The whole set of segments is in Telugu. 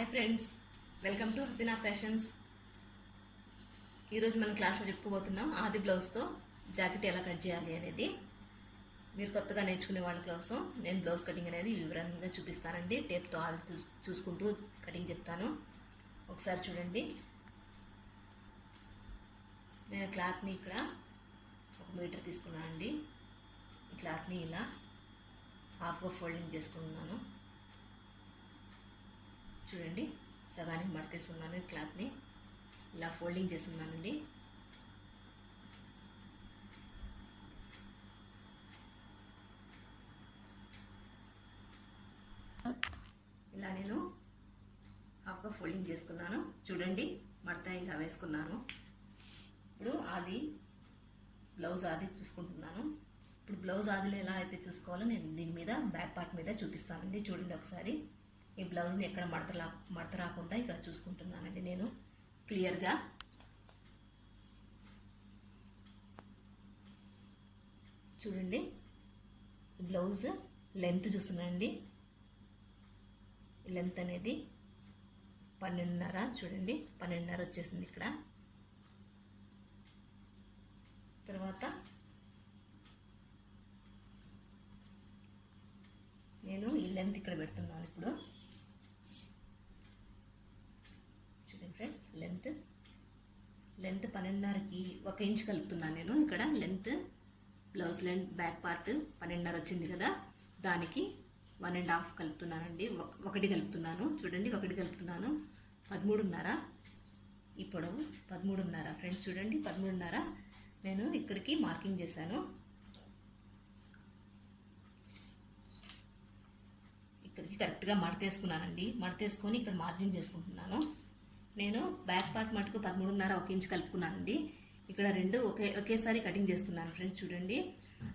Hi friends, welcome to Haseena fashions. ఈరోజు మనం క్లాస్లో చెప్పుకోబోతున్నాం ఆది బ్లౌజ్తో జాకెట్ ఎలా కట్ చేయాలి అనేది. మీరు కొత్తగా నేర్చుకునే వాళ్ళ కోసం నేను బ్లౌజ్ కటింగ్ అనేది వివరంగా చూపిస్తానండి. టేప్తో ఆది చూసుకుంటూ కటింగ్ చెప్తాను. ఒకసారి చూడండి. నేను క్లాత్ని ఇక్కడ 1 మీటర్ తీసుకున్నానండి. ఈ క్లాత్ని ఇలా హాఫ్గా ఫోల్డింగ్ చేసుకున్నాను. చూడండి, సగానికి మడతేసుకున్నాను. క్లాత్ని ఇలా ఫోల్డింగ్ చేస్తున్నానండి. ఇలా నేను హాఫ్గా ఫోల్డింగ్ చేసుకున్నాను. చూడండి, మడత ఇలా వేసుకున్నాను. ఇప్పుడు బ్లౌజ్ ఆది చూసుకుంటున్నాను. ఇప్పుడు బ్లౌజ్ ఆదిలో ఎలా అయితే చూసుకోవాలో నేను దీని మీద బ్యాక్ పార్ట్ మీద చూపిస్తానండి. చూడండి ఒకసారి. ఈ బ్లౌజ్ని ఎక్కడ మడత రాకుండా ఇక్కడ చూసుకుంటున్నానండి నేను క్లియర్గా. చూడండి, బ్లౌజ్ లెంత్ చూస్తున్నానండి. లెంత్ అనేది 12.5. చూడండి, 12.5 వచ్చేసింది ఇక్కడ. తర్వాత నేను ఈ లెంత్ ఇక్కడ పెడుతున్నాను. ఇప్పుడు చూడండి ఫ్రెండ్స్, లెంత్ 12.5కి 1 ఇంచ్ కలుపుతున్నాను నేను. ఇక్కడ length blouse length back part 12.5 వచ్చింది కదా, దానికి 1.5 కలుపుతున్నానండి. 1 కలుపుతున్నాను. చూడండి, 1 కలుపుతున్నాను. 13.5 ఈ పొడవు 13.5 ఫ్రెండ్స్. చూడండి, 13.5 నేను ఇక్కడికి మార్కింగ్ చేశాను. ఇక్కడికి కరెక్ట్గా మడతేసుకున్నానండి. మడతేసుకొని ఇక్కడ మార్జిన్ చేసుకుంటున్నాను. నేను బ్యాక్ పార్ట్ మటుకు 13.5 1 ఇంచ్ కలుపుకున్నానండి. ఇక్కడ రెండు ఒకేసారి కటింగ్ చేస్తున్నాను ఫ్రెండ్స్. చూడండి,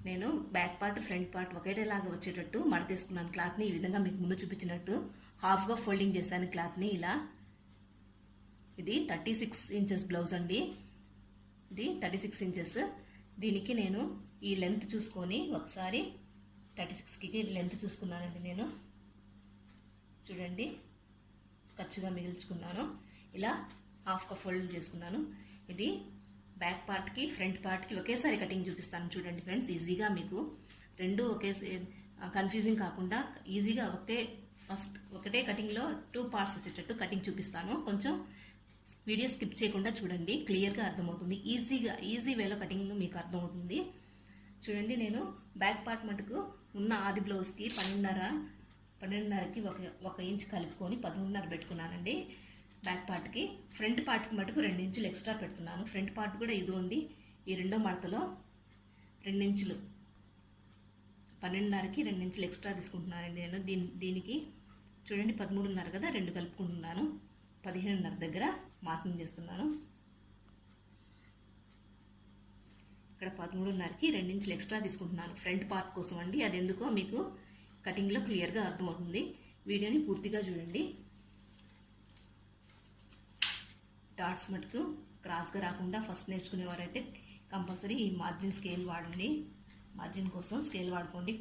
నేను బ్యాక్ పార్ట్ ఫ్రంట్ పార్ట్ ఒకటేలాగా వచ్చేటట్టు మడతేసుకున్నాను. క్లాత్ని ఈ విధంగా మీకు ముందు చూపించినట్టు హాఫ్గా ఫోల్డింగ్ చేశాను క్లాత్ని ఇలా. ఇది 36 ఇంచెస్ బ్లౌజ్ అండి. ఇది 36 ఇంచెస్. దీనికి నేను ఈ లెంత్ చూసుకొని ఒకసారి 36కి లెంత్ చూసుకున్నానండి నేను. చూడండి, ఖర్చుగా మిగిల్చుకున్నాను. ఇలా హాఫ్గా ఫోల్డ్ చేసుకున్నాను. ఇది బ్యాక్ పార్ట్కి ఫ్రంట్ పార్ట్కి ఒకేసారి కటింగ్ చూపిస్తాను. చూడండి ఫ్రెండ్స్, ఈజీగా మీకు రెండు కన్ఫ్యూజింగ్ కాకుండా ఈజీగా ఒకటే కటింగ్లో 2 పార్ట్స్ వచ్చేటట్టు కటింగ్ చూపిస్తాను. కొంచెం వీడియో స్కిప్ చేయకుండా చూడండి, క్లియర్గా అర్థమవుతుంది. ఈజీ వేలో కటింగ్ మీకు అర్థమవుతుంది. చూడండి, నేను బ్యాక్ పార్ట్ మటుకు ఉన్న ఆది బ్లౌజ్కి 12.5కి 1 ఇంచ్ కలుపుకొని 13.5 పెట్టుకున్నానండి బ్యాక్ పార్ట్కి. ఫ్రంట్ పార్ట్కి మటుకు 2 ఇంచులు ఎక్స్ట్రా పెడుతున్నాను. ఫ్రంట్ పార్ట్ కూడా ఇదిగోండి, ఈ రెండో మడతలో 2 ఇంచులు 12.5కి 2 ఇంచులు ఎక్స్ట్రా తీసుకుంటున్నానండి నేను. దీనికి చూడండి, 13.5 కదా, 2 కలుపుకుంటున్నాను. 15.5 దగ్గర మార్కింగ్ చేస్తున్నాను. ఇక్కడ 13.5కి 2 ఇంచులు ఎక్స్ట్రా తీసుకుంటున్నాను ఫ్రంట్ పార్ట్ కోసం అండి. అది ఎందుకో మీకు కటింగ్లో క్లియర్గా అర్థమవుతుంది. వీడియోని పూర్తిగా చూడండి. డాట్స్ మటుకు క్రాస్గా రాకుండా ఫస్ట్ నేర్చుకునేవారైతే కంపల్సరీ ఈ మార్జిన్ స్కేల్ వాడండి. మార్జిన్ కోసం స్కేల్ వాడుకోండి,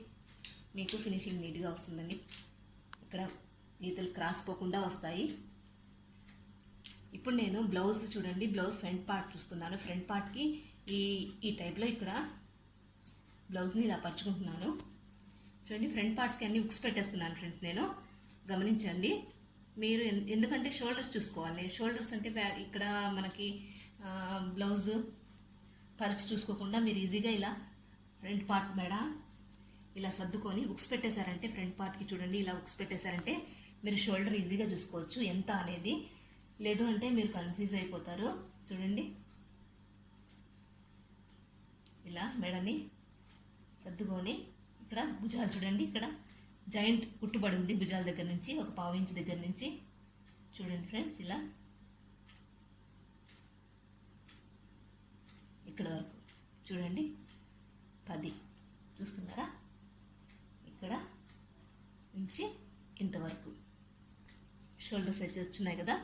మీకు ఫినిషింగ్ నీట్గా వస్తుందండి. ఇక్కడ గీతలు క్రాస్ పోకుండా వస్తాయి. ఇప్పుడు నేను బ్లౌజ్ చూడండి, బ్లౌజ్ ఫ్రంట్ పార్ట్ చూస్తున్నాను. ఫ్రంట్ పార్ట్కి ఈ టైప్లో ఇక్కడ బ్లౌజ్ని ఇలా పరుచుకుంటున్నాను. చూడండి, ఫ్రంట్ పార్ట్స్కి అన్ని ఉక్స్ పెట్టేస్తున్నాను ఫ్రెండ్స్ నేను. గమనించండి మీరు, ఎందుకంటే షోల్డర్స్ చూసుకోవాలి. షోల్డర్స్ అంటే ఇక్కడ మనకి బ్లౌజ్ పరిచి చూసుకోకుండా మీరు ఈజీగా ఇలా ఫ్రంట్ పార్ట్ మెడ ఇలా సర్దుకొని ఉక్స్ పెట్టేశారంటే ఫ్రంట్ పార్ట్కి చూడండి, ఇలా ఉక్స్ పెట్టేశారంటే మీరు షోల్డర్ ఈజీగా చూసుకోవచ్చు ఎంత అనేది. లేదు అంటే మీరు కన్ఫ్యూజ్ అయిపోతారు. చూడండి, ఇలా మెడని సర్దుకొని ఇక్కడ భుజాలు చూడండి, ఇక్కడ జాయింట్ కుట్టుబడి ఉంది భుజాల దగ్గర నుంచి, 1/4 ఇంచ్ దగ్గర నుంచి. చూడండి ఫ్రెండ్స్, ఇలా ఇక్కడ వరకు చూడండి, 10 చూస్తున్నారా, ఇక్కడ నుంచి ఇంతవరకు షోల్డర్స్ అయితే వస్తున్నాయి కదా.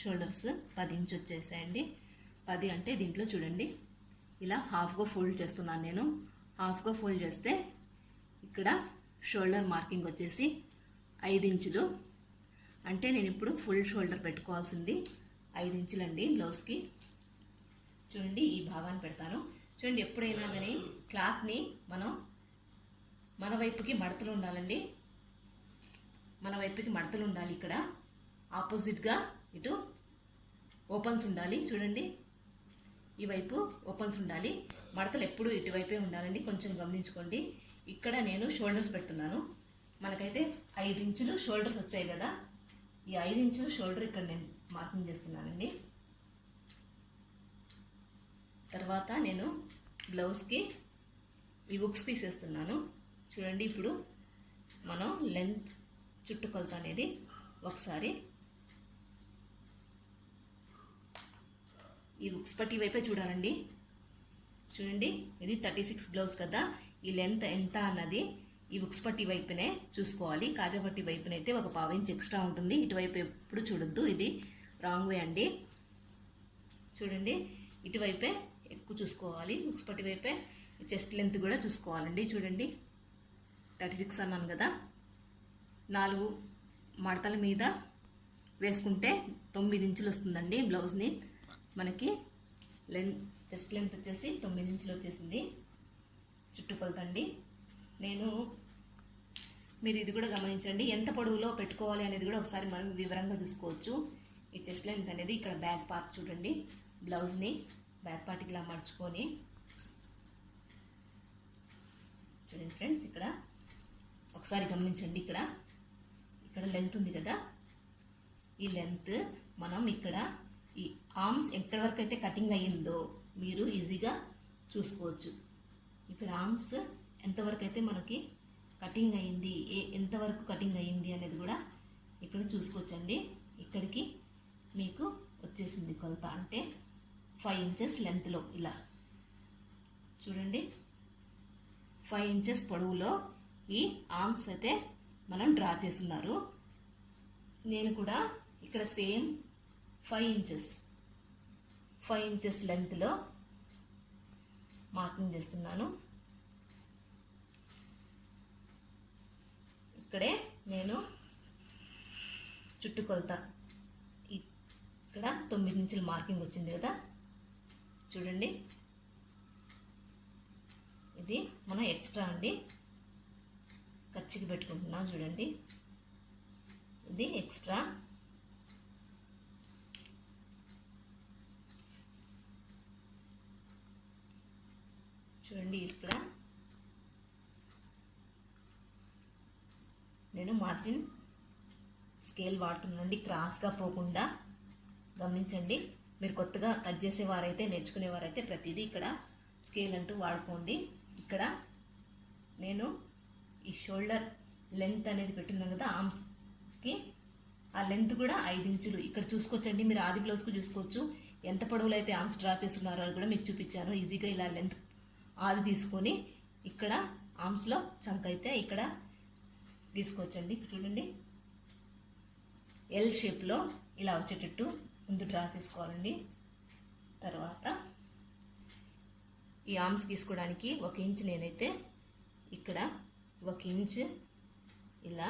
Shoulders 10 inch వచ్చేసాయండి. 10 అంటే దీంట్లో చూడండి, ఇలా హాఫ్గా ఫోల్డ్ చేస్తున్నాను నేను. హాఫ్గా ఫోల్డ్ చేస్తే ఇక్కడ షోల్డర్ మార్కింగ్ వచ్చేసి 5 ఇంచులు. అంటే నేను ఇప్పుడు ఫుల్ షోల్డర్ పెట్టుకోవాల్సింది 5 ఇంచులండి బ్లౌజ్కి. చూడండి ఈ భాగాన్ని పెడతాను. చూడండి ఎప్పుడైనా కానీ క్లాత్ని మనం మన వైపుకి మడతలు ఉండాలండి. మన వైపుకి మడతలు ఉండాలి. ఇక్కడ ఆపోజిట్గా ఇటు ఓపెన్స్ ఉండాలి. చూడండి ఈ వైపు ఓపెన్స్ ఉండాలి. మడతలు ఎప్పుడు ఇటువైపే ఉండాలండి. కొంచెం గమనించుకోండి. ఇక్కడ నేను షోల్డర్స్ పెడుతున్నాను. మనకైతే 5 ఇంచులు షోల్డర్స్ వచ్చాయి కదా. ఈ 5 ఇంచులు షోల్డర్ ఇక్కడ నేను మార్కింగ్ చేస్తున్నానండి. తర్వాత నేను బ్లౌజ్కి ఈ హుక్స్ తీసేస్తున్నాను. చూడండి ఇప్పుడు మనం లెంత్ చుట్టుకొలత అనేది ఒకసారి ఈ హుక్స్ పట్టి వైపే చూడాలండి. చూడండి ఇది 36 బ్లౌజ్ కదా. ఈ లెంత్ ఎంత అన్నది ఈ హుక్స్ పట్టి వైపునే చూసుకోవాలి. కాజా పట్టి వైపునైతే ఒక 1/2 ఇంచ్ ఎక్స్ట్రా ఉంటుంది. ఇటువైపు ఎప్పుడు చూడొద్దు, ఇది రాంగ్ వే అండి. చూడండి ఇటువైపే ఎక్కువ చూసుకోవాలి. హుక్స్ పట్టి వైపే చెస్ట్ లెంత్ కూడా చూసుకోవాలండి. చూడండి 36 అన్నాను కదా. 4 మడతల మీద వేసుకుంటే 9 ఇంచులు వస్తుందండి బ్లౌజ్ని. మనకి చెస్ట్ లెంత్ వచ్చేసి 9 ఇంచులు వచ్చేసింది చుట్టుకొలతండి. మీరు ఇది కూడా గమనించండి, ఎంత పొడవులో పెట్టుకోవాలి అనేది కూడా ఒకసారి మనం వివరంగా చూసుకోవచ్చు. ఈ చెస్ట్ లెంత్ అనేది ఇక్కడ బ్యాక్ పార్ట్ చూడండి. బ్లౌజ్ని బ్యాక్ పార్ట్కి ఇలా మడుచుకొని చూడండి ఫ్రెండ్స్, ఇక్కడ ఒకసారి గమనించండి. ఇక్కడ లెంత్ ఉంది కదా. ఈ లెంత్ మనం ఇక్కడ ఈ ఆర్మ్స్ ఎక్కడి వరకు అయితే కటింగ్ అయ్యిందో మీరు ఈజీగా చూసుకోవచ్చు. ఇక్కడ ఆర్మ్స్ ఎంతవరకు అయితే మనకి కటింగ్ అయ్యింది, ఎంతవరకు కటింగ్ అయ్యింది అనేది కూడా ఇక్కడ చూసుకోవచ్చండి. ఇక్కడికి మీకు వచ్చేసింది కొలత, అంటే 5 ఇంచెస్ లెంత్లో ఇలా చూడండి. 5 ఇంచెస్ పొడవులో ఈ ఆర్మ్స్ అయితే మనం డ్రా చేస్తున్నారు. నేను కూడా ఇక్కడ సేమ్ 5 ఇంచెస్ లెంత్లో మార్కింగ్ చేస్తున్నాను. ఇక్కడే నేను చుట్టుకొలత ఇక్కడ 9 ఇంచుల మార్కింగ్ వచ్చింది కదా. చూడండి ఇది మనం ఎక్స్ట్రా అండి, ఖర్చుకి పెట్టుకుంటున్నాం. చూడండి ఇది ఎక్స్ట్రా. చూడండి ఇక్కడ నేను మార్జిన్ స్కేల్ వాడుతున్నానండి, క్రాస్గా పోకుండా గమనించండి. మీరు కొత్తగా కట్ చేసేవారైతే, నేర్చుకునేవారైతే ప్రతిదీ ఇక్కడ స్కేల్ అంటూ వాడుకోండి. ఇక్కడ నేను ఈ షోల్డర్ లెంత్ అనేది పెట్టున్నాను కదా ఆర్మ్స్కి, ఆ లెంత్ కూడా 5 ఇంచులు ఇక్కడ చూసుకోవచ్చండి. మీరు ఆది బ్లౌజ్కు చూసుకోవచ్చు ఎంత పొడవులు అయితే ఆర్మ్స్ డ్రా చేస్తున్నారో అని కూడా మీకు చూపించాను. ఈజీగా ఇలా లెంత్ ఆది తీసుకొని ఇక్కడ ఆర్మ్స్లో చంక్ అయితే ఇక్కడ తీసుకోవచ్చండి. చూడండి ఎల్ షేప్లో ఇలా వచ్చేటట్టు ముందు డ్రా చేసుకోవాలండి. తర్వాత ఈ ఆర్మ్స్ తీసుకోవడానికి 1 ఇంచ్ నేనైతే ఇక్కడ 1 ఇంచ్ ఇలా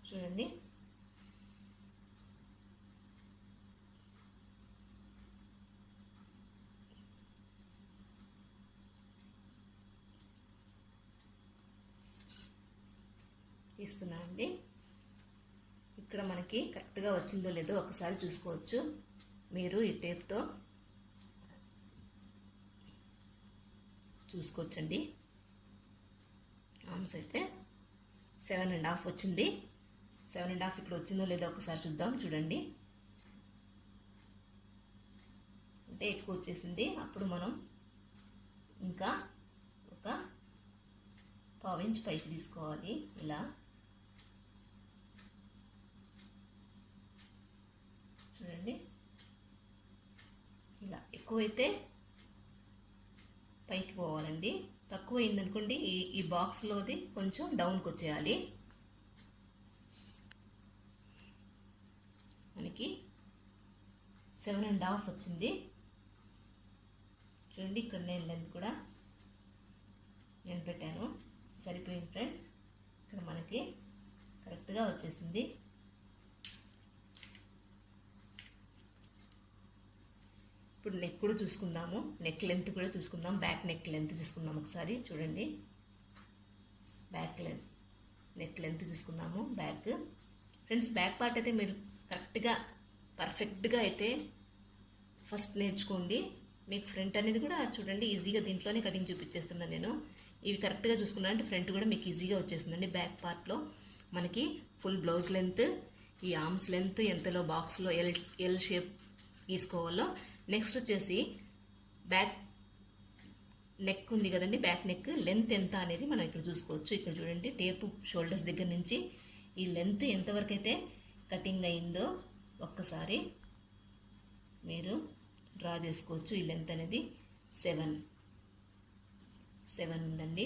చూడండి ఇస్తున్నానండి. ఇక్కడ మనకి కరెక్ట్గా వచ్చిందో లేదో ఒకసారి చూసుకోవచ్చు. మీరు ఈ టేప్తో చూసుకోవచ్చండి. ఆర్మ్స్ అయితే 7.5 వచ్చింది. 7.5 ఇక్కడ వచ్చిందో లేదో ఒకసారి చూద్దాం. చూడండి అంటే ఎక్కువ వచ్చేసింది. అప్పుడు మనం ఇంకా ఒక 1/2 ఇంచ్ పైకి తీసుకోవాలి. ఇలా చూడండి ఇలా ఎక్కువైతే పైకి పోవాలండి, తక్కువ అయిందనుకోండి ఈ బాక్స్లోది కొంచెం డౌన్కి వచ్చేయాలి. మనకి 7.5 వచ్చింది. చూడండి ఇక్కడ నేను లెంత్ కూడా నేను పెట్టాను. సరిపోయింది ఫ్రెండ్స్. ఇక్కడ మనకి కరెక్ట్గా వచ్చేసింది. ఇప్పుడు నెక్ కూడా చూసుకుందాము, నెక్ లెంత్ కూడా చూసుకుందాం. బ్యాక్ నెక్ లెంత్ చూసుకుందాం ఒకసారి. చూడండి, బ్యాక్ నెక్ లెంత్ చూసుకుందాము. బ్యాక్ ఫ్రెండ్స్, బ్యాక్ పార్ట్ అయితే మీరు కరెక్ట్గా పర్ఫెక్ట్గా అయితే ఫస్ట్ నేర్చుకోండి. మీకు ఫ్రంట్ అనేది కూడా చూడండి ఈజీగా దీంట్లోనే కటింగ్ చూపించేస్తున్నాను నేను. ఇవి కరెక్ట్గా చూసుకున్నా అంటే ఫ్రంట్ కూడా మీకు ఈజీగా వచ్చేస్తుందండి. బ్యాక్ పార్ట్లో మనకి ఫుల్ బ్లౌజ్ లెంత్, ఈ ఆర్మ్స్ లెంత్ ఎంతలో బాక్స్లో ఎల్ షేప్ తీసుకోవాలో. నెక్స్ట్ వచ్చేసి బ్యాక్ నెక్ ఉంది కదండి, బ్యాక్ నెక్ లెంత్ ఎంత అనేది మనం ఇక్కడ చూసుకోవచ్చు. ఇక్కడ చూడండి, టేపు షోల్డర్స్ దగ్గర నుంచి ఈ లెంత్ ఎంతవరకు అయితే కటింగ్ అయిందో ఒక్కసారి మీరు డ్రా చేసుకోవచ్చు. ఈ లెంత్ అనేది 7 ఉందండి.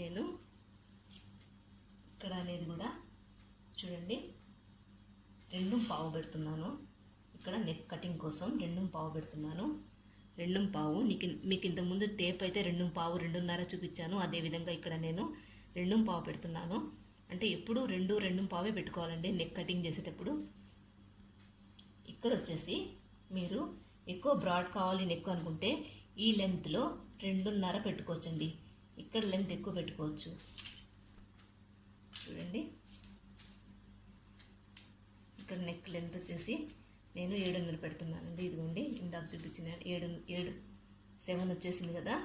నేను ఇక్కడ అనేది కూడా చూడండి 2.5 పెడుతున్నాను. ఇక్కడ నెక్ కటింగ్ కోసం 2.5 పెడుతున్నాను. 2.5 మీకు ఇంతకుముందు టేప్ అయితే 2.5 2.5 చూపించాను. అదేవిధంగా ఇక్కడ నేను 2.5 పెడుతున్నాను. అంటే ఎప్పుడు 2.5 పెట్టుకోవాలండి నెక్ కటింగ్ చేసేటప్పుడు. ఇక్కడ వచ్చేసి మీరు ఎక్కువ బ్రాడ్ కావాలి నెక్ అనుకుంటే ఈ లెంత్లో 2.5 పెట్టుకోవచ్చండి. ఇక్కడ లెంత్ ఎక్కువ పెట్టుకోవచ్చు. చూడండి, ఇక్కడ నెక్ లెంత్ వచ్చేసి నేను 7.5 పెడుతున్నానండి. ఇదిగోండి, ఇందాక చూపించిన 7 వచ్చేసింది కదా.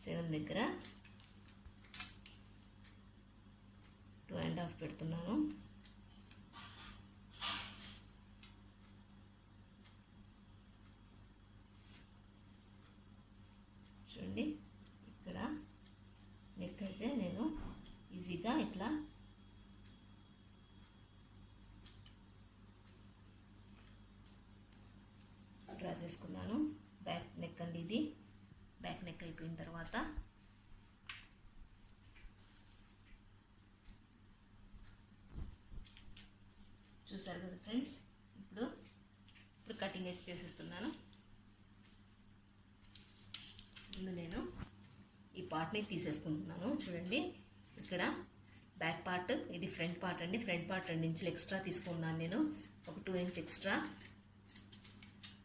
7 దగ్గర 2.5 పెడుతున్నాను. చూడండి, ఇక్కడ నెక్ అయితే నేను ఈజీగా ఇట్లా డ్రా చేసుకున్నాను. బ్యాక్ నెక్ అండి ఇది. బ్యాక్ నెక్ అయిపోయిన తర్వాత చూసారు కదా ఫ్రెండ్స్, ఇప్పుడు కటింగ్ అయితే చేసేస్తున్నాను. ముందు నేను ఈ పార్ట్ని తీసేసుకుంటున్నాను. చూడండి, ఇక్కడ బ్యాక్ పార్ట్, ఇది ఫ్రంట్ పార్ట్ అండి. ఫ్రంట్ పార్ట్ 2 ఇంచులు ఎక్స్ట్రా తీసుకున్నాను నేను, ఒక 2 ఇంచ్ ఎక్స్ట్రా.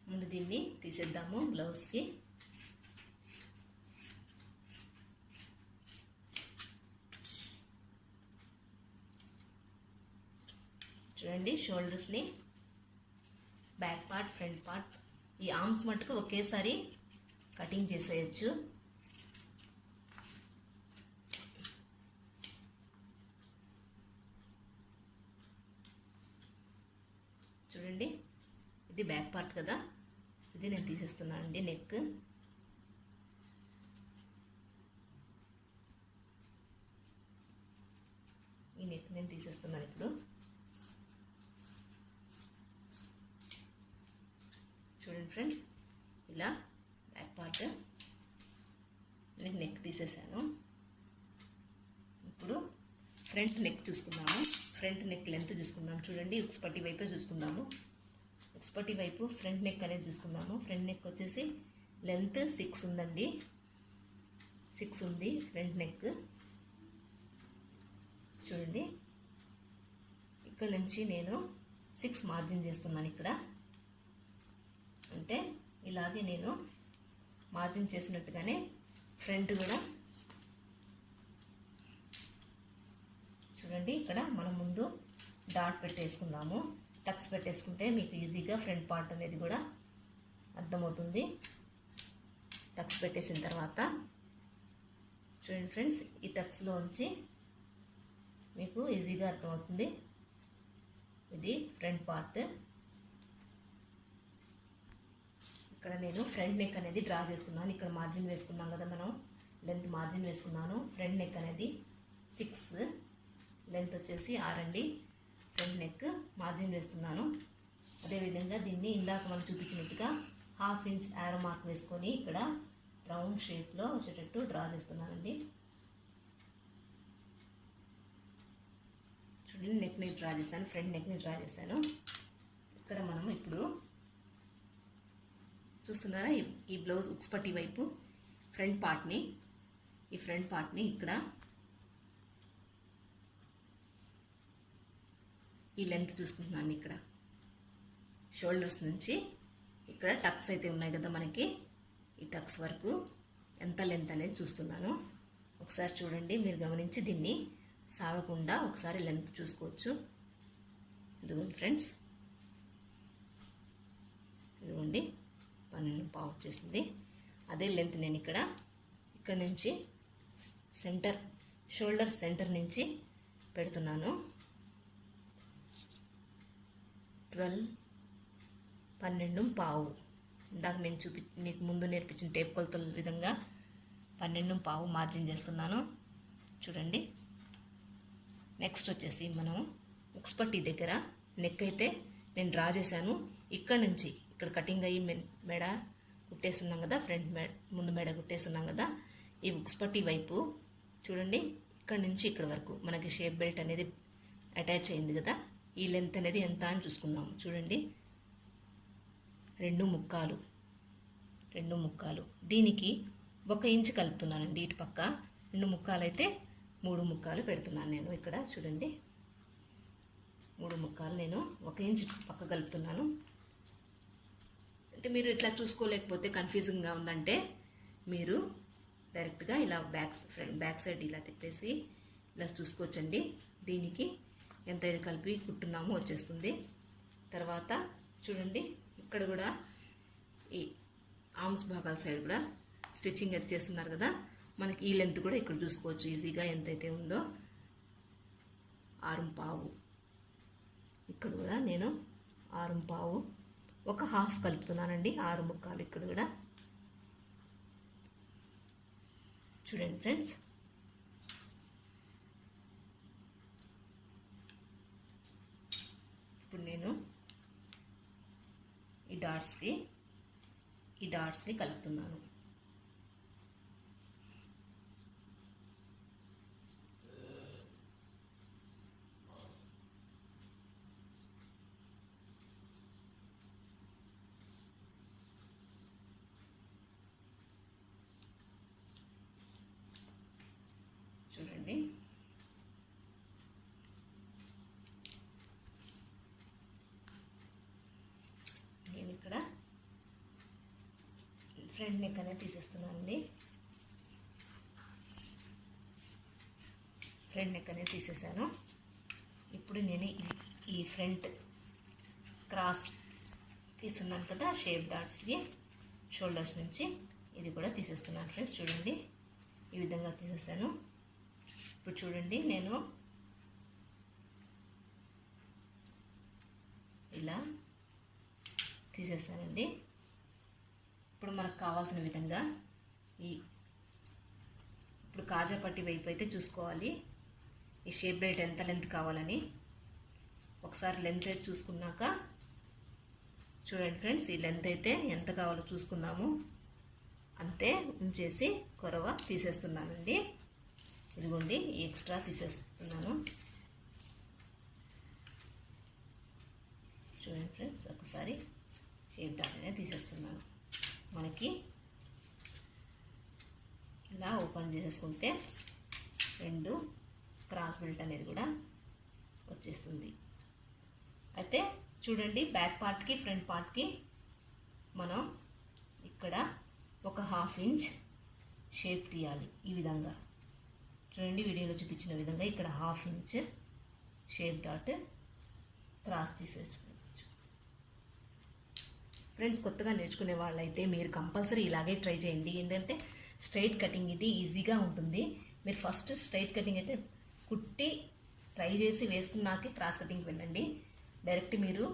ముందు దీన్ని తీసేద్దాము బ్లౌజ్కి. చూడండి, షోల్డర్స్ని, బ్యాక్ పార్ట్, ఫ్రంట్ పార్ట్, ఈ ఆర్మ్స్ మట్టుకు ఒకేసారి కటింగ్ చేసేయచ్చు. చూడండి, ఇది బ్యాక్ పార్ట్ కదా, ఇది నేను తీసేస్తున్నాను అండి. నెక్ ఈ నెక్ నేను తీసేస్తున్నాను ఇప్పుడు. చూడండి ఫ్రెండ్స్, ఇలా బ్యాక్ పార్ట్ నేను నెక్ తీసేసాను. ఇప్పుడు ఫ్రంట్ నెక్ చూసుకుందాము. ఫ్రంట్ నెక్ లెంత్ చూసుకుందాం. చూడండి, ఉక్స్ పట్టి వైపే చూసుకుందాము. ఉక్స్ పట్టి వైపు ఫ్రంట్ నెక్ అనేది చూసుకుందాము. ఫ్రంట్ నెక్ వచ్చేసి లెంత్ 6 ఉందండి. 6 ఉంది ఫ్రంట్ నెక్. చూడండి, ఇక్కడ నుంచి నేను 6 మార్జిన్ చేస్తున్నాను. ఇక్కడ అంటే ఇలాగే నేను మార్జిన్ చేసినట్టుగానే ఫ్రంట్ కూడా చూడండి, ఇక్కడ మనం ముందు డాట్ పెట్టేసుకుందాము. టక్స్ పెట్టేసుకుంటే మీకు ఈజీగా ఫ్రంట్ పార్ట్ అనేది కూడా అర్థమవుతుంది. టక్స్ పెట్టేసిన తర్వాత చూడండి ఫ్రెండ్స్, ఈ టక్స్లో ఉంచి మీకు ఈజీగా అర్థమవుతుంది. ఇది ఫ్రంట్ పార్ట్. ఇక్కడ నేను ఫ్రంట్ నెక్ అనేది డ్రా చేస్తున్నాను. ఇక్కడ మార్జిన్ వేసుకున్నాం కదా మనం, లెంత్ మార్జిన్ వేసుకున్నాను. ఫ్రంట్ నెక్ అనేది 6, లెంత్ వచ్చేసి 6 అండి. ఫ్రంట్ నెక్ మార్జిన్ వేస్తున్నాను. అదేవిధంగా దీన్ని ఇందాక మనం చూపించినట్టుగా 1/2 ఇంచ్ యారో మార్క్ వేసుకొని ఇక్కడ రౌండ్ షేప్లో వచ్చేటట్టు డ్రా చేస్తున్నానండి. చూడండి, నెక్ని డ్రా చేశాను, ఫ్రంట్ నెక్ని డ్రా చేశాను. ఇక్కడ మనం ఇప్పుడు చూస్తున్నారా, ఈ బ్లౌజ్ ఉక్స్ పట్టి వైపు ఫ్రంట్ పార్ట్ని ఈ ఫ్రంట్ పార్ట్ని ఇక్కడ ఈ లెంత్ చూసుకుంటున్నాను. ఇక్కడ షోల్డర్స్ నుంచి ఇక్కడ టక్స్ అయితే ఉన్నాయి కదా మనకి, ఈ టక్స్ వరకు ఎంత లెంత్ అనేది చూస్తున్నాను. ఒకసారి చూడండి, మీరు గమనించి దీన్ని సాగకుండా ఒకసారి లెంత్ చూసుకోవచ్చు. ఇదిగోండి ఫ్రెండ్స్, ఇదిగోండి 12.5 వచ్చేసింది. అదే లెంత్ నేను ఇక్కడ నుంచి సెంటర్, షోల్డర్ సెంటర్ నుంచి పెడుతున్నాను. 12.5. ఇందాక నేను మీకు ముందు నేర్పించిన టేప్ కొలతల విధంగా 12.5 మార్జిన్ చేస్తున్నాను. చూడండి. నెక్స్ట్ వచ్చేసి మనం ఉక్స్ పట్టీ దగ్గర నెక్ అయితే నేను డ్రా చేశాను. ఇక్కడ నుంచి ఇక్కడ కటింగ్ అయ్యి మెడ కుట్టేస్తున్నాం కదా, ఫ్రంట్ ముందు మెడ కుట్టేస్తున్నాం కదా, ఈ ఉక్స్ పట్టీ వైపు చూడండి, ఇక్కడ నుంచి ఇక్కడ వరకు మనకి షేప్ బెల్ట్ అనేది అటాచ్ అయింది కదా, ఈ లెంత్ అనేది ఎంత అని చూసుకుందాం. చూడండి, 2 ముక్కాలు. దీనికి 1 ఇంచ్ కలుపుతున్నానండి. ఇటు పక్క 2 ముక్కాలు అయితే 3 ముక్కాలు పెడుతున్నాను నేను ఇక్కడ. చూడండి, 3 ముక్కాలు నేను 1 ఇంచ్ పక్క కలుపుతున్నాను. అంటే మీరు ఇట్లా చూసుకోలేకపోతే, కన్ఫ్యూజింగ్గా ఉందంటే మీరు డైరెక్ట్గా ఇలా బ్యాక్ సైడ్ ఇలా తిప్పేసి ఇలా చూసుకోవచ్చండి. దీనికి ఎంత ఇది కలిపి కుట్టున్నామో వచ్చేస్తుంది. తర్వాత చూడండి, ఇక్కడ కూడా ఈ ఆర్మ్స్ భాగాల సైడ్ కూడా స్టిచ్చింగ్ అది చేస్తున్నారు కదా, మనకి ఈ లెంత్ కూడా ఇక్కడ చూసుకోవచ్చు ఈజీగా ఎంతైతే ఉందో. 6.5. ఇక్కడ కూడా నేను 6.5, 1/2 కలుపుతున్నానండి. 6 ముక్కాలు ఇక్కడ కూడా. చూడండి ఫ్రెండ్స్, ఇప్పుడు నేను ఈ డాట్స్ని కలుపుతున్నాను. చూడండి, నేను ఇక్కడ ఫ్రంట్ నెక్ అనేది తీసేస్తున్నానండి. ఫ్రంట్ నెక్ అనేది తీసేసాను. ఇప్పుడు నేను ఈ ఫ్రంట్ క్రాస్ తీస్తున్నాను కదా, షేప్ డాట్స్కి షోల్డర్స్ నుంచి, ఇది కూడా తీసేస్తున్నాను ఫ్రెండ్స్. చూడండి, ఈ విధంగా తీసేసాను. ఇప్పుడు చూడండి, నేను ఇలా తీసేసానండి. ఇప్పుడు మనకు కావాల్సిన విధంగా ఇప్పుడు కాజా పట్టి వైపు అయితే చూసుకోవాలి ఈ షేప్ బెల్ట్ ఎంత లెంత్ కావాలని. ఒకసారి లెంత్ అయితే చూసుకున్నాక చూడండి ఫ్రెండ్స్, ఈ లెంత్ అయితే ఎంత కావాలో చూసుకుందాము. అంతే ఉంచేసి కొరవ తీసేస్తున్నానండి. ఇదిగోండి, ఈ ఎక్స్ట్రా తీసేస్తున్నాను. చూడండి ఫ్రెండ్స్, ఒకసారి షేప్ డాట్ అనేది తీసేస్తున్నాను. మనకి ఇలా ఓపెన్ చేసుకుంటే 2 క్రాస్ బెల్ట్ అనేది కూడా వచ్చేస్తుంది. అయితే చూడండి, బ్యాక్ పార్ట్కి ఫ్రంట్ పార్ట్కి మనం ఇక్కడ 1/2 ఇంచ్ షేప్ తీయాలి. ఈ విధంగా చూడండి, వీడియోలో చూపించిన విధంగా ఇక్కడ 1/2 ఇంచ్ షేప్ డాట్ క్రాస్ తీసేసుకోవచ్చు. ఫ్రెండ్స్, కొత్తగా నేర్చుకునే వాళ్ళైతే మీరు కంపల్సరీ ఇలాగే ట్రై చేయండి. ఏంటంటే స్ట్రైట్ కటింగ్ ఇది ఈజీగా ఉంటుంది. మీరు ఫస్ట్ స్ట్రైట్ కటింగ్ అయితే కుట్టి ట్రై చేసి వేసుకున్నాకే క్రాస్ కటింగ్కి వెళ్ళండి. డైరెక్ట్ మీరు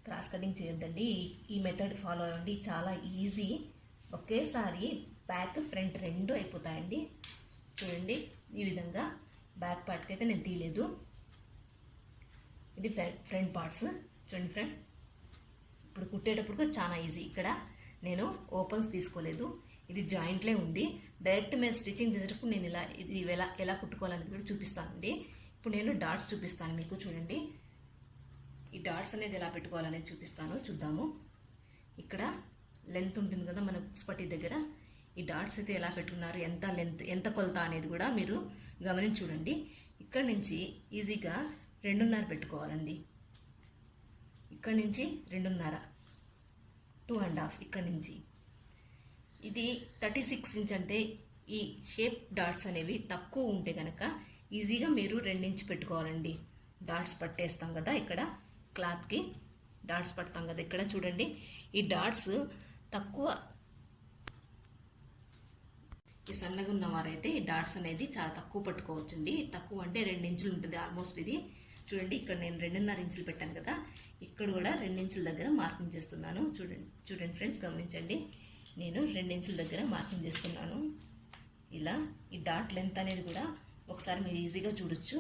క్రాస్ కటింగ్ చేయొద్దండి. ఈ మెథడ్ ఫాలో అవ్వండి, చాలా ఈజీ. ఒకేసారి బ్యాక్ ఫ్రంట్ 2 అయిపోతాయండి. చూడండి, ఈ విధంగా బ్యాక్ పార్ట్కి అయితే నేను తీయలేదు. ఇది ఫ్రంట్ పార్ట్స్. చూడండి ఫ్రెండ్, ఇప్పుడు కుట్టేటప్పుడు కూడా చాలా ఈజీ. ఇక్కడ నేను ఓపెన్స్ తీసుకోలేదు, ఇది జాయింట్లే ఉంది. డైరెక్ట్ మేము స్టిచ్చింగ్ చేసేటప్పుడు నేను ఇది ఎలా కుట్టుకోవాలనేది కూడా చూపిస్తానండి. ఇప్పుడు నేను డాట్స్ చూపిస్తాను మీకు. చూడండి, ఈ డాట్స్ అనేది ఎలా పెట్టుకోవాలనేది చూపిస్తాను, చూద్దాము. ఇక్కడ లెంత్ ఉంటుంది కదా మన ఉక్స్ పట్టీ దగ్గర, ఈ డాట్స్ అయితే ఎలా పెట్టుకున్నారు, ఎంత లెంత్, ఎంత కొలత అనేది కూడా మీరు గమనించి చూడండి. ఇక్కడ నుంచి ఈజీగా 2.5 పెట్టుకోవాలండి. ఇక్కడ నుంచి 2.5, 2.5 ఇక్కడ నుంచి. ఇది 36 ఇంచ్ అంటే ఈ షేప్ డాట్స్ అనేవి తక్కువ ఉంటే కనుక ఈజీగా మీరు 2 ఇంచ్ పెట్టుకోవాలండి. డాట్స్ పట్టేస్తాం కదా, ఇక్కడ క్లాత్కి డాట్స్ పడతాం కదా, ఇక్కడ చూడండి ఈ డాట్స్ తక్కువ, ఈ సన్నగా ఉన్నవారైతే ఈ డాట్స్ అనేది చాలా తక్కువ పట్టుకోవచ్చండి. తక్కువ అంటే 2 ఇంచులు ఉంటుంది ఆల్మోస్ట్. ఇది చూడండి, ఇక్కడ నేను 2.5 ఇంచులు పెట్టాను కదా, ఇక్కడ కూడా 2 ఇంచుల దగ్గర మార్కింగ్ చేస్తున్నాను. చూడండి ఫ్రెండ్స్, గమనించండి. నేను 2 ఇంచుల దగ్గర మార్కింగ్ చేసుకున్నాను. ఇలా ఈ డాట్ లెంత్ అనేది కూడా ఒకసారి మీరు ఈజీగా చూడొచ్చు.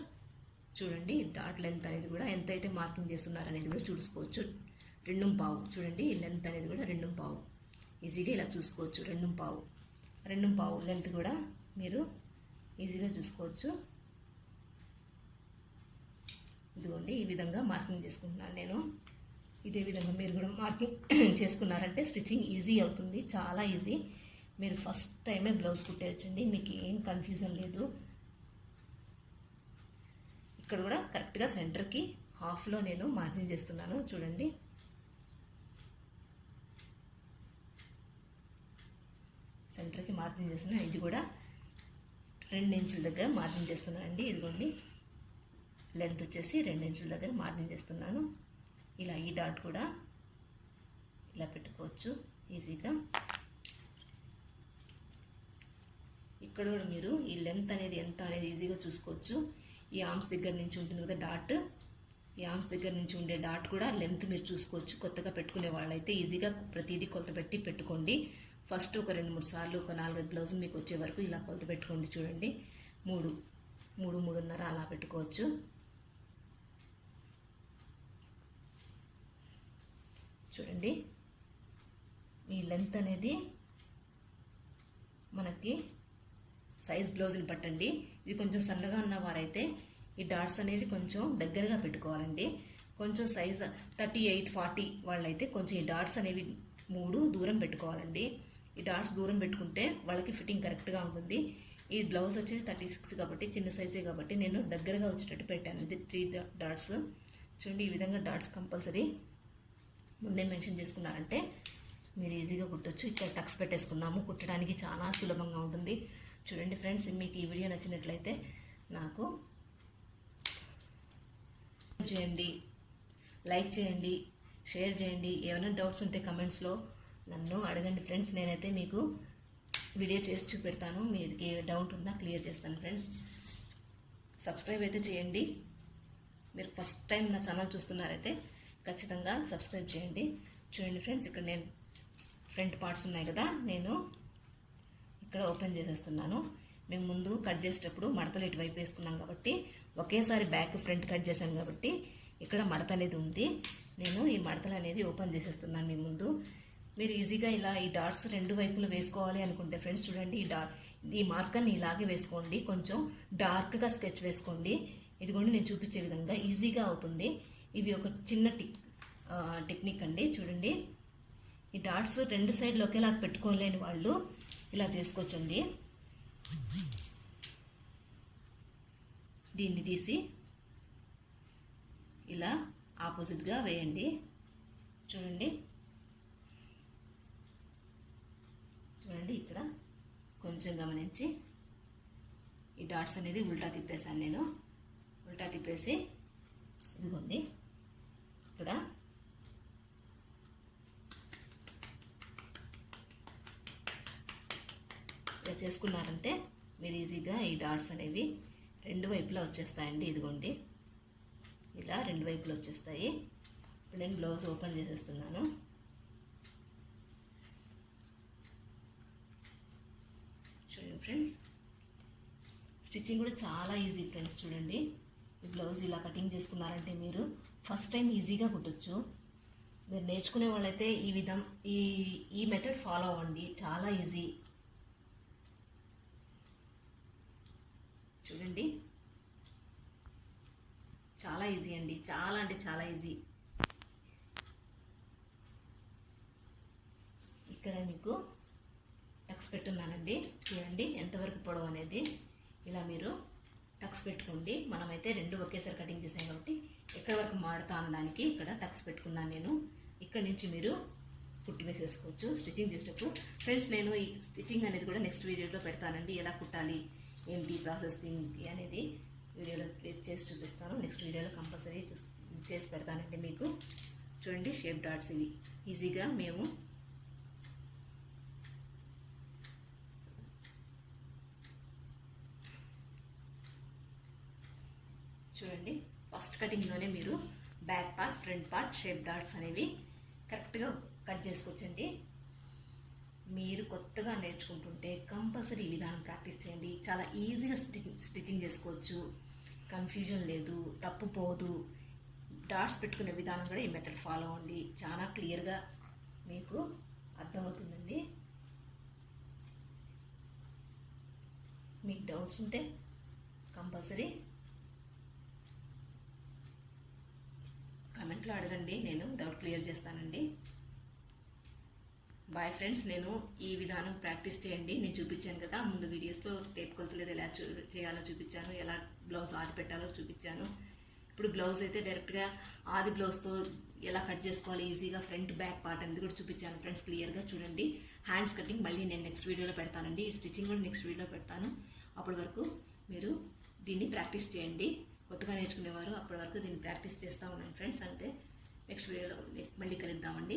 చూడండి, డాట్ లెంత్ అనేది కూడా ఎంతైతే మార్కింగ్ చేస్తున్నారు అనేది కూడా చూసుకోవచ్చు. 2.5 చూడండి, ఈ లెంత్ అనేది కూడా 2.5 ఈజీగా ఇలా చూసుకోవచ్చు. 2.5 లెంత్ కూడా మీరు ఈజీగా చూసుకోవచ్చు. ఇదిగోండి, ఈ విధంగా మార్కింగ్ చేసుకుంటున్నాను నేను. ఇదే విధంగా మీరు కూడా మార్కింగ్ చేసుకున్నారంటే స్టిచ్చింగ్ ఈజీ అవుతుంది, చాలా ఈజీ. మీరు ఫస్ట్ టైమే బ్లౌజ్ కుట్టేయచ్చండి, మీకు ఏం కన్ఫ్యూజన్ లేదు. ఇక్కడ కూడా కరెక్ట్గా సెంటర్కి హాఫ్లో నేను మార్జిన్ చేస్తున్నాను. చూడండి, సెంటర్కి మార్జిన్ చేస్తున్నాను. ఇది కూడా 2 ఇంచుల దగ్గర మార్జిన్ చేస్తున్నాను అండి. ఇదిగోండి, లెంత్ వచ్చేసి 2 ఇంచుల దగ్గర మార్జిన్ చేస్తున్నాను. ఇలా ఈ డాట్ కూడా ఇలా పెట్టుకోవచ్చు ఈజీగా. ఇక్కడ కూడా మీరు ఈ లెంత్ అనేది ఎంత అనేది ఈజీగా చూసుకోవచ్చు. ఈ ఆర్మ్స్ దగ్గర నుంచి ఉంటుంది కదా డాట్, ఈ ఆర్మ్స్ దగ్గర నుంచి ఉండే డాట్ కూడా లెంత్ మీరు చూసుకోవచ్చు. కొత్తగా పెట్టుకునే వాళ్ళైతే ఈజీగా ప్రతిదీ కొలత పెట్టి పెట్టుకోండి. ఫస్ట్ ఒక 2-3 సార్లు, ఒక 4-5 బ్లౌజులు మీకు వచ్చే వరకు ఇలా కొలత పెట్టుకోండి. చూడండి, 3.5 అలా పెట్టుకోవచ్చు. చూడండి, ఈ లెంత్ అనేది మనకి సైజ్ బ్లౌజ్ని పట్టండి. ఇది కొంచెం సన్నగా ఉన్న వారైతే ఈ డాట్స్ అనేవి కొంచెం దగ్గరగా పెట్టుకోవాలండి. కొంచెం సైజ్ 38, 40 వాళ్ళైతే కొంచెం ఈ డాట్స్ అనేవి 3 దూరం పెట్టుకోవాలండి. ఈ డాట్స్ దూరం పెట్టుకుంటే వాళ్ళకి ఫిట్టింగ్ కరెక్ట్గా ఉంటుంది. ఈ బ్లౌజ్ వచ్చేసి 36 కాబట్టి చిన్న సైజే కాబట్టి నేను దగ్గరగా వచ్చేటట్టు పెట్టాను. ఇది 3 డాట్స్. చూడండి, ఈ విధంగా డాట్స్ కంపల్సరీ ముందే మెన్షన్ చేసుకున్నారంటే మీరు ఈజీగా కుట్టచ్చు. ఇక్కడ టక్స్ పెట్టేసుకున్నాము, కుట్టడానికి చాలా సులభంగా ఉంటుంది. చూడండి ఫ్రెండ్స్, మీకు ఈ వీడియో నచ్చినట్లయితే నాకు చేయండి, లైక్ చేయండి, షేర్ చేయండి. ఏమైనా డౌట్స్ ఉంటే కమెంట్స్లో నన్ను అడగండి ఫ్రెండ్స్. నేనైతే మీకు వీడియో చేసి చూపెడతాను. మీకు ఏ డౌట్ ఉన్నా క్లియర్ చేస్తాను ఫ్రెండ్స్. సబ్స్క్రైబ్ అయితే చేయండి. మీరు ఫస్ట్ టైం నా ఛానల్ చూస్తున్నారైతే ఖచ్చితంగా సబ్స్క్రైబ్ చేయండి. చూడండి ఫ్రెండ్స్, ఇక్కడ నేను ఫ్రంట్ పార్ట్స్ ఉన్నాయి కదా, నేను ఇక్కడ ఓపెన్ చేసేస్తున్నాను. మేము ముందు కట్ చేసేటప్పుడు మడతలు ఇటువైపు వేసుకున్నాం కాబట్టి ఒకేసారి బ్యాక్ ఫ్రంట్ కట్ చేశాను కాబట్టి ఇక్కడ మడత అనేది ఉంది. నేను ఈ మడతలు అనేది ఓపెన్ చేసేస్తున్నాను మీ ముందు. మీరు ఈజీగా ఇలా ఈ డాట్స్ 2 వైపులు వేసుకోవాలి అనుకుంటే ఫ్రెండ్స్, చూడండి ఈ మార్కర్ని ఇలాగే వేసుకోండి. కొంచెం డార్క్గా స్కెచ్ వేసుకోండి. ఇదిగోండి, నేను చూపించే విధంగా ఈజీగా అవుతుంది. ఇవి ఒక చిన్న టెక్నిక్ అండి. చూడండి, ఈ డాట్స్ 2 సైడ్లు ఒకేలా పెట్టుకోలేని వాళ్ళు ఇలా చేసుకోవచ్చండి. దీన్ని తీసి ఇలా ఆపోజిట్గా వేయండి. చూడండి, ఇక్కడ కొంచెం గమనించి ఈ డాట్స్ అనేది ఉల్టా తిప్పేసాను నేను. ఉల్టా తిప్పేసి ఇదిగోండి, ఇక్కడ ఇలా చేసుకున్నారంటే మీరు ఈజీగా ఈ డాట్స్ అనేవి 2 వైపులా వచ్చేస్తాయండి. ఇదిగోండి, ఇలా 2 వైపులా వచ్చేస్తాయి. ఇప్పుడు నేను బ్లౌజ్ ఓపెన్ చేసేస్తున్నాను. చూడండి ఫ్రెండ్స్, స్టిచ్చింగ్ కూడా చాలా ఈజీ ఫ్రెండ్స్. చూడండి, ఈ బ్లౌజ్ ఇలా కటింగ్ చేసుకున్నారంటే మీరు ఫస్ట్ టైం ఈజీగా కుట్టచ్చు. మీరు నేర్చుకునే వాళ్ళైతే ఈ మెథడ్ ఫాలో అవ్వండి, చాలా ఈజీ. చూడండి, చాలా ఈజీ అండి, చాలా అంటే చాలా ఈజీ. ఇక్కడ మీకు టక్స్ పెట్టున్నానండి. చూడండి ఎంతవరకు పొడవు అనేది. ఇలా మీరు టక్స్ పెట్టుకోండి. మనమైతే రెండు ఒకేసారి కటింగ్ చేసాం కాబట్టి ఎక్కడి వరకు మాడతా అనడానికి ఇక్కడ టక్స్ పెట్టుకున్నాను నేను. ఇక్కడ నుంచి మీరు కుట్టి వేసేసుకోవచ్చు స్టిచ్చింగ్ చేసేటప్పుడు. ఫ్రెండ్స్, నేను ఈ స్టిచ్చింగ్ అనేది కూడా నెక్స్ట్ వీడియోలో పెడతానండి. ఎలా కుట్టాలి ఏంటి ప్రాసెస్ అనేది వీడియోలో చేసి చూపిస్తాను. నెక్స్ట్ వీడియోలో కంపల్సరీ చేసి పెడతానండి మీకు. చూడండి షేప్ డాట్స్ ఇవి ఈజీగా మేము చూడండి ఫస్ట్ కటింగ్లోనే మీరు back part, front part, shape dots అనేవి కరెక్ట్గా కట్ చేసుకోవచ్చండి. మీరు కొత్తగా నేర్చుకుంటుంటే కంపల్సరీ ఈ విధానం ప్రాక్టీస్ చేయండి. చాలా ఈజీగా స్టిచ్చింగ్ చేసుకోవచ్చు. కన్ఫ్యూజన్ లేదు, తప్పు పోదు. డాట్స్ పెట్టుకునే విధానం కూడా ఈ మెథడ్ ఫాలో అవ్వండి. చాలా క్లియర్గా మీకు అర్థమవుతుందండి. మీకు డౌట్స్ ఉంటే కంపల్సరీ కామెంట్లో అడగండి, నేను డౌట్ క్లియర్ చేస్తానండి. బాయ్ ఫ్రెండ్స్, నేను ఈ విధానం ప్రాక్టీస్ చేయండి. నేను చూపించాను కదా ముందు వీడియోస్లో టేప్ కొలతలేదు ఎలా చేయాలో చూపించాను, ఎలా బ్లౌజ్ ఆది పెట్టాలో చూపించాను. ఇప్పుడు బ్లౌజ్ అయితే డైరెక్ట్గా ఆది బ్లౌజ్తో ఎలా కట్ చేసుకోవాలి ఈజీగా ఫ్రంట్ బ్యాక్ పార్ట్ అనేది కూడా చూపించాను ఫ్రెండ్స్. క్లియర్గా చూడండి. హ్యాండ్స్ కటింగ్ మళ్ళీ నేను నెక్స్ట్ వీడియోలో పెడతానండి. ఈ స్టిచ్చింగ్ కూడా నెక్స్ట్ వీడియోలో పెడతాను. అప్పటి వరకు మీరు దీన్ని ప్రాక్టీస్ చేయండి. కొత్తగా నేర్చుకునేవారు అప్పటి వరకు దీన్ని ప్రాక్టీస్ చేస్తూ ఉండండి ఫ్రెండ్స్. అంతే, నెక్స్ట్ వీడియోలో మళ్ళీ కలుద్దామండి.